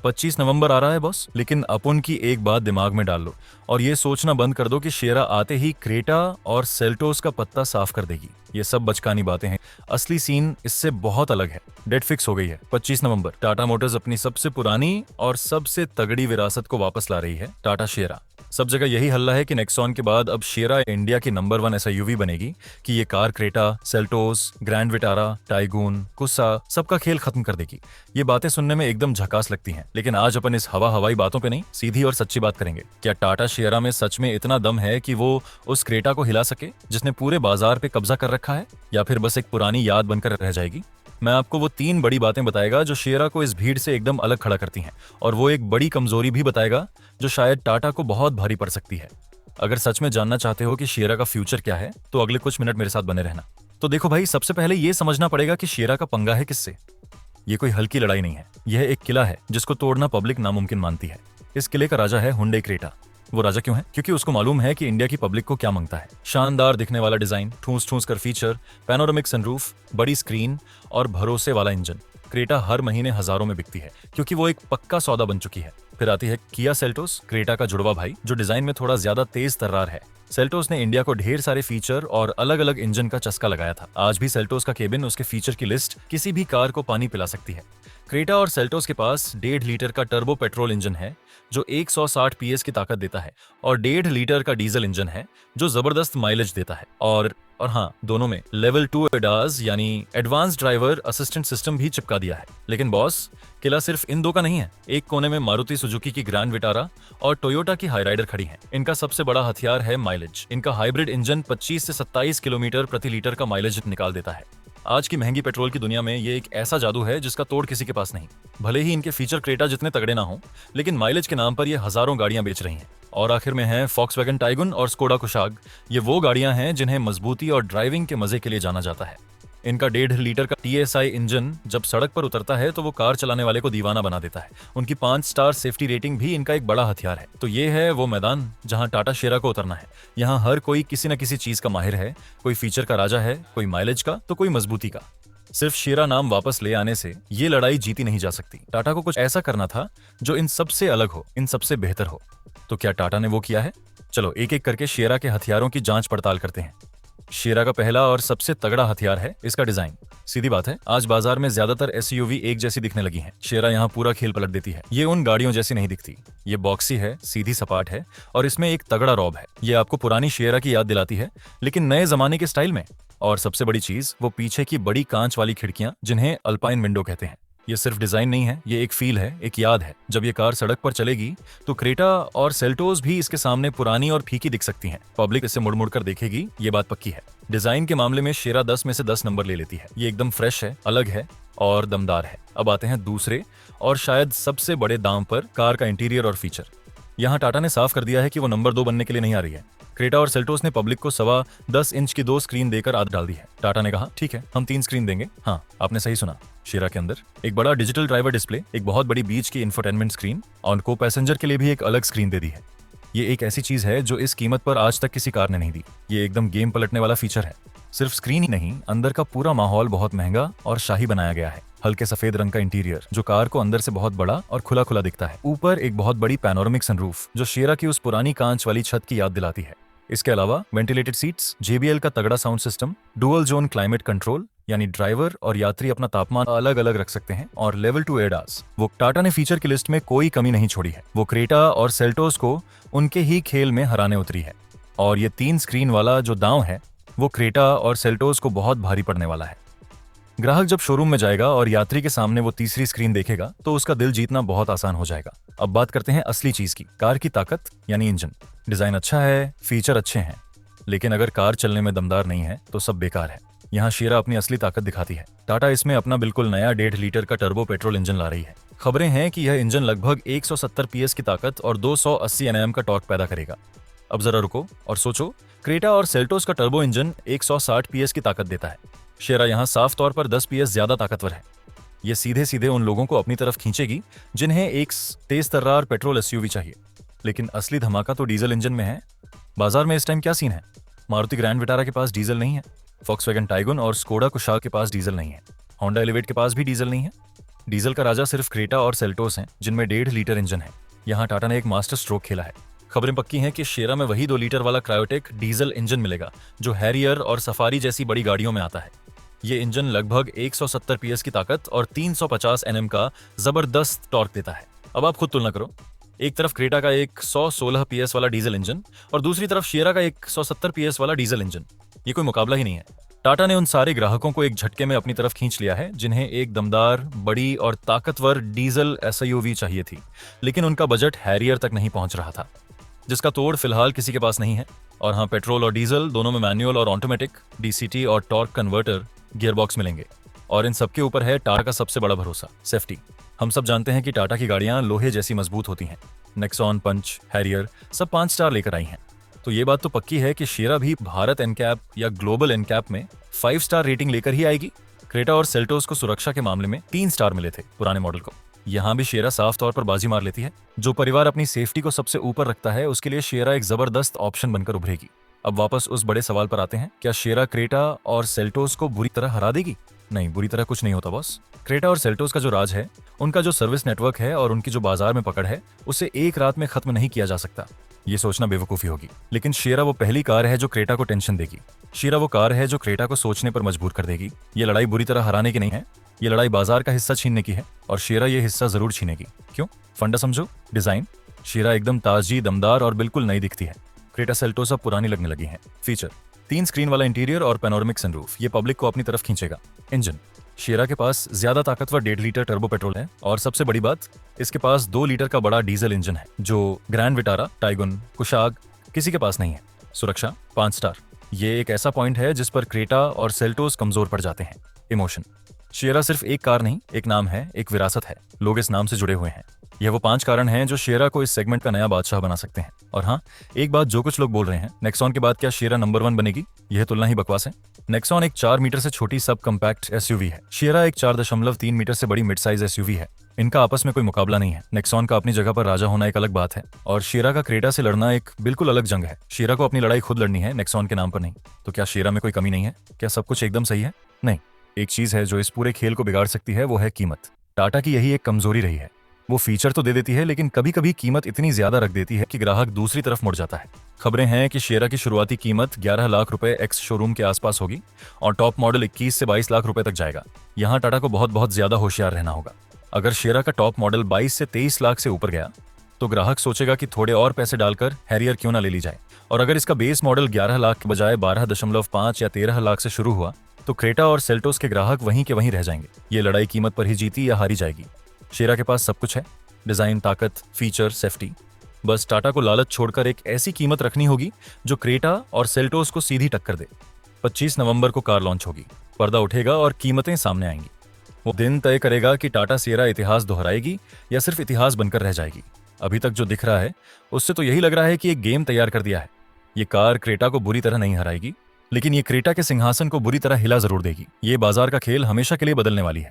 25 नवंबर आ रहा है बॉस, लेकिन अपन की एक बात दिमाग में डाल लो और ये सोचना बंद कर दो कि शेरा आते ही क्रेटा और सेल्टोस का पत्ता साफ कर देगी। ये सब बचकानी बातें हैं, असली सीन इससे बहुत अलग है। डेट फिक्स हो गई है 25 नवंबर। टाटा मोटर्स अपनी सबसे पुरानी और सबसे तगड़ी विरासत को वापस ला रही है, टाटा शेरा। सब जगह यही हल्ला है कि नेक्सॉन के बाद अब शेरा इंडिया की नंबर 1 एसयूवी बनेगी, कि ये car Creta, Seltos, Grand Vitara, Taigun, कुस्सा सबका खेल खत्म कर देगी। ये बातें सुनने में एकदम झकास लगती हैं, लेकिन आज अपन इस हवाई बातों पे नहीं, सीधी और सच्ची बात करेंगे। क्या टाटा शेरा में सच में इतना दम है कि वो उस क्रेटा को हिला सके जिसने पूरे बाजार पे कब्जा कर रखा है, या फिर बस एक पुरानी याद बनकर रह जाएगी? मैं आपको वो 3 बड़ी बातें बताएगा जो शेरा को इस भीड़ से एकदम अलग खड़ा करती हैं, और वो एक बड़ी कमजोरी भी बताएगा जो शायद टाटा को बहुत भारी पड़ सकती है। अगर सच में जानना चाहते हो कि शेरा का फ्यूचर क्या है, तो अगले कुछ मिनट मेरे साथ बने रहना। तो देखो भाई, सबसे पहले ये समझना पड़ेगा कि शेरा का पंगा है किससे। ये कोई हल्की लड़ाई नहीं है, यह एक किला है जिसको तोड़ना पब्लिक नामुमकिन मानती है। इस किले का राजा है हुंडई क्रेटा। वो राजा क्यों है? क्योंकि उसको मालूम है कि इंडिया की पब्लिक को क्या मांगता है। शानदार दिखने वाला डिजाइन, ठूस ठूस कर फीचर, पैनोरामिक सनरूफ, बड़ी स्क्रीन और भरोसे वाला इंजन। क्रेटा हर महीने हजारों में बिकती है क्योंकि वो एक पक्का सौदा बन चुकी है। फिर आती है किया सेल्टोस, क्रेटा का जुड़वा भाई, जो डिजाइन में थोड़ा ज्यादा तेज तर्रार है। सेल्टोस ने इंडिया को ढेर सारे फीचर और अलग अलग इंजन का चस्का लगाया था। आज भी सेल्टोस का केबिन उसके फीचर की लिस्ट किसी भी कार को पानी पिला सकती है। क्रेटा और सेल्टोस के पास 1.5 लीटर का टर्बो पेट्रोल इंजन है जो 160 पीएस की ताकत देता है, और 1.5 लीटर का डीजल इंजन है जो जबरदस्त माइलेज देता है। और हाँ, दोनों में लेवल 2 एडास यानी एडवांस ड्राइवर असिस्टेंट सिस्टम भी चिपका दिया है। लेकिन बॉस, किला सिर्फ इन दो का नहीं है। एक कोने में मारुति सुजुकी की ग्रैंड विटारा और टोयोटा की हाईराइडर खड़ी हैं। इनका सबसे बड़ा हथियार है माइलेज। इनका हाइब्रिड इंजन 25 से 27 किलोमीटर प्रति लीटर का माइलेज निकाल देता है। आज की महंगी पेट्रोल की दुनिया में ये एक ऐसा जादू है जिसका तोड़ किसी के पास नहीं। भले ही इनके फीचर क्रेटा जितने तगड़े ना हो, लेकिन माइलेज के नाम पर ये हजारों गाड़ियां बेच रही हैं। और आखिर में है फॉक्सवैगन टाइगुन और स्कोडा कुशाग। ये वो गाड़ियां हैं जिन्हें मजबूती और ड्राइविंग के मजे के लिए जाना जाता है। इनका 1.5 लीटर का TSI इंजन जब सड़क पर उतरता है तो वो कार चलाने वाले को दीवाना बना देता है। उनकी 5 स्टार सेफ्टी रेटिंग भी इनका एक बड़ा हथियार है। तो ये है वो मैदान जहां टाटा शेरा को उतरना है। यहाँ हर कोई किसी न किसी चीज का माहिर है। कोई फीचर का राजा है, कोई माइलेज का, तो कोई मजबूती का। सिर्फ शेरा नाम वापस ले आने से ये लड़ाई जीती नहीं जा सकती। टाटा को कुछ ऐसा करना था जो इन सबसे अलग हो, इन सबसे बेहतर हो। तो क्या टाटा ने वो किया है? चलो एक एक करके शेरा के हथियारों की जांच पड़ताल करते हैं। शेरा का पहला और सबसे तगड़ा हथियार है इसका डिजाइन। सीधी बात है, आज बाजार में ज्यादातर एसयूवी एक जैसी दिखने लगी हैं। शेरा यहाँ पूरा खेल पलट देती है। ये उन गाड़ियों जैसी नहीं दिखती। ये बॉक्सी है, सीधी सपाट है, और इसमें एक तगड़ा रॉब है। ये आपको पुरानी शेरा की याद दिलाती है, लेकिन नए जमाने के स्टाइल में। और सबसे बड़ी चीज, वो पीछे की बड़ी कांच वाली खिड़कियां, जिन्हें अल्पाइन विंडो कहते हैं। ये सिर्फ डिजाइन नहीं है, ये एक फील है, एक याद है। जब ये कार सड़क पर चलेगी तो क्रेटा और सेल्टोस भी इसके सामने पुरानी और फीकी दिख सकती हैं। पब्लिक इसे मुड़ मुड़ कर देखेगी, ये बात पक्की है। डिजाइन के मामले में शेरा 10 में से 10 नंबर ले लेती है। ये एकदम फ्रेश है, अलग है और दमदार है। अब आते हैं दूसरे और शायद सबसे बड़े दांव पर, कार का इंटीरियर और फीचर। यहाँ टाटा ने साफ कर दिया है कि वो नंबर 2 बनने के लिए नहीं आ रही है। क्रेटा और सेल्टोस ने पब्लिक को 10.25 इंच की 2 स्क्रीन देकर आदत डाल दी है। टाटा ने कहा ठीक है, हम 3 स्क्रीन देंगे। हाँ, आपने सही सुना। शेरा के अंदर एक बड़ा डिजिटल ड्राइवर डिस्प्ले, एक बहुत बड़ी बीच की इंफोटेनमेंट स्क्रीन, और को पैसेंजर के लिए भी एक अलग स्क्रीन दे दी है। ये एक ऐसी चीज है जो इस कीमत पर आज तक किसी कार ने नहीं दी। ये एकदम गेम पलटने वाला फीचर है। सिर्फ स्क्रीन ही नहीं, अंदर का पूरा माहौल बहुत महंगा और शाही बनाया गया है। हल्के सफेद रंग का इंटीरियर जो कार को अंदर से बहुत बड़ा और खुला खुला दिखता है। ऊपर एक बहुत बड़ी पैनोरामिक सनरूफ जो शेरा की उस पुरानी कांच वाली छत की याद दिलाती है। इसके अलावा वेंटिलेटेड सीट्स, JBL का तगड़ा sound system, dual zone climate control, यानी ड्राइवर और यात्री अपना तापमान अलग अलग रख सकते हैं, और लेवल 2 एडास। वो टाटा ने फीचर की लिस्ट में कोई कमी नहीं छोड़ी है। वो क्रेटा और सेल्टोस को उनके ही खेल में हराने उतरी है। और ये 3 स्क्रीन वाला जो दांव है, वो क्रेटा और सेल्टोस को बहुत भारी पड़ने वाला है। ग्राहक जब शोरूम में जाएगा और यात्री के सामने वो तीसरी स्क्रीन देखेगा तो उसका दिल जीतना बहुत आसान हो जाएगा। अब बात करते हैं असली चीज की, कार की ताकत यानी इंजन। डिजाइन अच्छा है, फीचर अच्छे हैं, लेकिन अगर कार चलने में दमदार नहीं है तो सब बेकार है। यहाँ शेरा अपनी असली ताकत दिखाती है। टाटा इसमें अपना बिल्कुल नया 1.5 लीटर का टर्बो पेट्रोल इंजन ला रही है। खबरें हैं कि यह इंजन लगभग 170 पीएस की ताकत और 280 Nm का टॉर्क पैदा करेगा। अब जरा रुको और सोचो, क्रेटा और सेल्टोस का टर्बो इंजन 160 पीएस की ताकत देता है। शेरा यहाँ साफ तौर पर 10 पीएस ज्यादा ताकतवर है। ये सीधे सीधे उन लोगों को अपनी तरफ खींचेगी जिन्हें एक तेज तर्रार पेट्रोल एसयूवी चाहिए। लेकिन असली धमाका तो डीजल इंजन में है। बाजार में इस टाइम क्या सीन है? मारुति ग्रैंड विटारा के पास डीजल नहीं है, फॉक्सवैगन टाइगुन और स्कोडा कुशाग के पास डीजल नहीं है, होंडा एलिवेट के पास भी डीजल नहीं है। डीजल का राजा सिर्फ क्रेटा और सेल्टोस हैं, जिनमें 1.5 लीटर इंजन है। यहाँ टाटा ने एक मास्टर स्ट्रोक खेला है। खबरें पक्की हैं कि शेरा में वही 2 लीटर वाला क्रायोटेक डीजल इंजन मिलेगा जो हैरियर और सफारी जैसी बड़ी गाड़ियों में आता है। ये इंजन लगभग 170 पीएस की ताकत और 350 एनएम का जबरदस्त टॉर्क देता है। अब आप खुद तुलना करो, एक तरफ क्रेटा का एक 116 पीएस वाला डीजल इंजन और दूसरी तरफ शेरा का एक 170 पीएस वाला डीजल इंजन। ये कोई मुकाबला ही नहीं है। टाटा ने उन सारे ग्राहकों को एक झटके में अपनी तरफ खींच लिया है जिन्हें एक दमदार, बड़ी और ताकतवर डीजल एसयूवी चाहिए थी, लेकिन उनका बजट हैरियर तक नहीं पहुंच रहा था, जिसका तोड़ फिलहाल किसी के पास नहीं है। और हाँ, पेट्रोल और डीजल दोनों में मैनुअल और ऑटोमेटिक, डीसीटी और टॉर्क कन्वर्टर गियरबॉक्स मिलेंगे। और इन सबके ऊपर है टाटा का सबसे बड़ा भरोसा, सेफ्टी। हम सब जानते हैं कि टाटा की गाड़ियां लोहे जैसी मजबूत होती हैं। नेक्सॉन, पंच, हैरियर सब 5 स्टार लेकर आई हैं। तो ये बात तो पक्की है कि शेरा भी भारत एनकैप या ग्लोबल एनकैप में 5 स्टार रेटिंग लेकर ही आएगी। क्रेटा और सेल्टोस को सुरक्षा के मामले में 3 स्टार मिले थे पुराने मॉडल को। यहाँ भी शेरा साफ तौर पर बाजी मार लेती है। जो परिवार अपनी सेफ्टी को सबसे ऊपर रखता है उसके लिए शेरा एक जबरदस्त ऑप्शन बनकर उभरेगी। अब वापस उस बड़े सवाल पर आते हैं, क्या शेरा क्रेटा और सेल्टोस को बुरी तरह हरा देगी? नहीं, बुरी तरह कुछ नहीं होता बॉस। क्रेटा और सेल्टोस का जो राज है, उनका जो सर्विस नेटवर्क है और उनकी जो बाजार में पकड़ है, उसे एक रात में खत्म नहीं किया जा सकता। ये सोचना बेवकूफी होगी। लेकिन शेरा वो पहली कार है जो क्रेटा को टेंशन देगी। शेरा वो कार है जो क्रेटा को सोचने पर मजबूर कर देगी। ये लड़ाई बुरी तरह हराने की नहीं है, ये लड़ाई बाजार का हिस्सा छीनने की है। और शेरा ये हिस्सा जरूर छीनेगी। क्यों? फंडा समझो, डिजाइन। शेरा एकदम ताजी, दमदार और बिल्कुल नई दिखती है। क्रेटा सेल्टोस अब पुरानी लगने लगी है। फीचर: 3 स्क्रीन वाला इंटीरियर और पैनोरामिक सनरूफ, ये पब्लिक को अपनी तरफ खींचेगा। इंजन: शेरा के पास ज्यादा ताकतवर 1.5 लीटर टर्बो पेट्रोल है और सबसे बड़ी बात, इसके पास 2 लीटर का बड़ा डीजल इंजन है जो ग्रैंड विटारा, टाइगुन, कुशाग किसी के पास नहीं है। सुरक्षा 5 स्टार। ये एक ऐसा पॉइंट है जिस पर क्रेटा और सेल्टोस कमजोर पड़ जाते हैं। इमोशन: शेरा सिर्फ एक कार नहीं, एक नाम है, एक विरासत है। लोग इस नाम से जुड़े हुए हैं। यह वो 5 कारण हैं जो शेरा को इस सेगमेंट का नया बादशाह बना सकते हैं। और हाँ, एक बात जो कुछ लोग बोल रहे हैं, नेक्सॉन के बाद क्या शेरा नंबर 1 बनेगी? यह तुलना ही बकवास है। नेक्सॉन एक 4 मीटर से छोटी सब कम्पैक्ट एसयूवी है। शेरा एक 4.3 मीटर से बड़ी मिड साइज एसयूवी है। इनका आपस में कोई मुकाबला नहीं है। नेक्सॉन का अपनी जगह पर राजा होना एक अलग बात है और शेरा का क्रेटा से लड़ना एक बिल्कुल अलग जंग है। शेरा को अपनी लड़ाई खुद लड़नी है, नेक्सॉन के नाम पर नहीं। तो क्या शेरा में कोई कमी नहीं है? क्या सब कुछ एकदम सही है? नहीं। एक चीज है जो इस पूरे खेल को बिगाड़ सकती है, वो है कीमत। टाटा की यही एक कमजोरी रही है। वो फीचर तो दे देती है, लेकिन कभी कभी कीमत इतनी ज्यादा रख देती है कि ग्राहक दूसरी तरफ मुड़ जाता है। खबरें हैं कि शेरा की शुरुआती कीमत 11 लाख रुपए एक्स शोरूम के आसपास होगी और टॉप मॉडल 21 से 22 लाख रुपए तक जाएगा। यहाँ टाटा को बहुत बहुत ज्यादा होशियार रहना होगा। अगर शेरा का टॉप मॉडल 22 से 23 लाख से ऊपर गया तो ग्राहक सोचेगा कि थोड़े और पैसे डालकर हैरियर क्यों ना ले ली जाए। और अगर इसका बेस मॉडल 11 लाख के बजाय 12.5 या 13 लाख से शुरू हुआ तो क्रेटा और सेल्टोस के ग्राहक वहीं के वहीं रह जाएंगे। ये लड़ाई कीमत पर ही जीती या हारी जाएगी। शेरा के पास सब कुछ है, डिजाइन, ताकत, फीचर, सेफ्टी। बस टाटा को लालच छोड़कर एक ऐसी कीमत रखनी होगी जो क्रेटा और सेल्टोस को सीधी टक्कर दे। 25 नवंबर को कार लॉन्च होगी, पर्दा उठेगा और कीमतें सामने आएंगी। वो दिन तय करेगा कि टाटा सिएरा इतिहास दोहराएगी या सिर्फ इतिहास बनकर रह जाएगी। अभी तक जो दिख रहा है उससे तो यही लग रहा है कि एक गेम तैयार कर दिया है। ये कार क्रेटा को बुरी तरह नहीं हराएगी, लेकिन ये क्रेटा के सिंहासन को बुरी तरह हिला जरूर देगी। ये बाजार का खेल हमेशा के लिए बदलने वाली है।